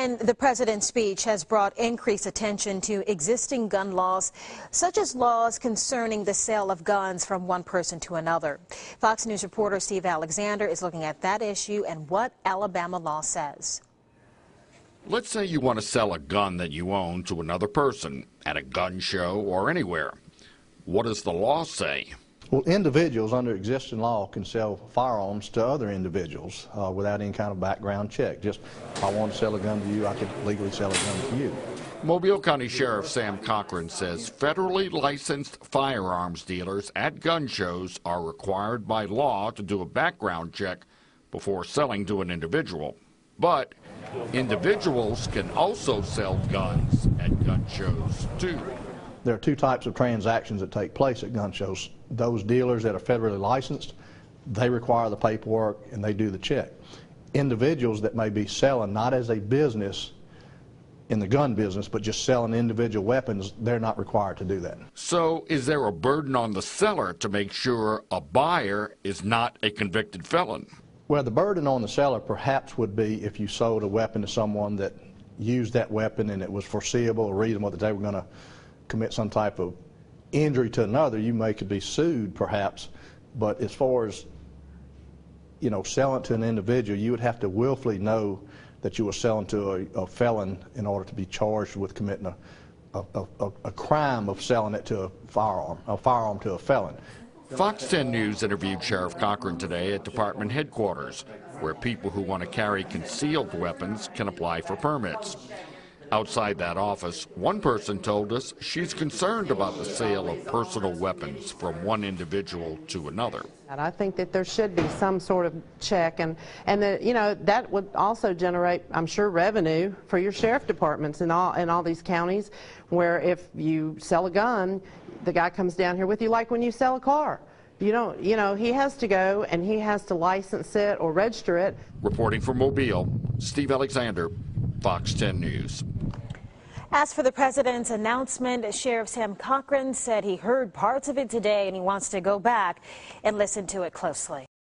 And the president's speech has brought increased attention to existing gun laws, such as laws concerning the sale of guns from one person to another. Fox News reporter Steve Alexander is looking at that issue and what Alabama law says. Let's say you want to sell a gun that you own to another person at a gun show or anywhere. What does the law say? Well, individuals under existing law can sell firearms to other individuals without any kind of background check. Just, if I want to sell a gun to you, I can legally sell a gun to you. Mobile County Sheriff Sam Cochran says federally licensed firearms dealers at gun shows are required by law to do a background check before selling to an individual. But individuals can also sell guns at gun shows, too. There are two types of transactions that take place at gun shows. Those dealers that are federally licensed, they require the paperwork and they do the check. Individuals that may be selling not as a business in the gun business, but just selling individual weapons, they're not required to do that. So is there a burden on the seller to make sure a buyer is not a convicted felon? Well, the burden on the seller perhaps would be if you sold a weapon to someone that used that weapon and it was foreseeable or reasonable that they were going to commit some type of injury to another. You could be sued perhaps, but as far as, you know, selling to an individual, you would have to willfully know that you were selling to a felon in order to be charged with committing a crime of selling it to a firearm to a felon. Fox 10 News interviewed Sheriff Cochran today at department headquarters, where people who want to carry concealed weapons can apply for permits. Outside that office, one person told us she's concerned about the sale of personal weapons from one individual to another. And I think that there should be some sort of check, and that, you know, that would also generate, I'm sure, revenue for your sheriff departments in all these counties, where if you sell a gun, the guy comes down here with you, like when you sell a car. You don't, you know, he has to go and he has to license it or register it. Reporting from Mobile, Steve Alexander, Fox 10 News. As for the president's announcement, Sheriff Sam Cochran said he heard parts of it today and he wants to go back and listen to it closely.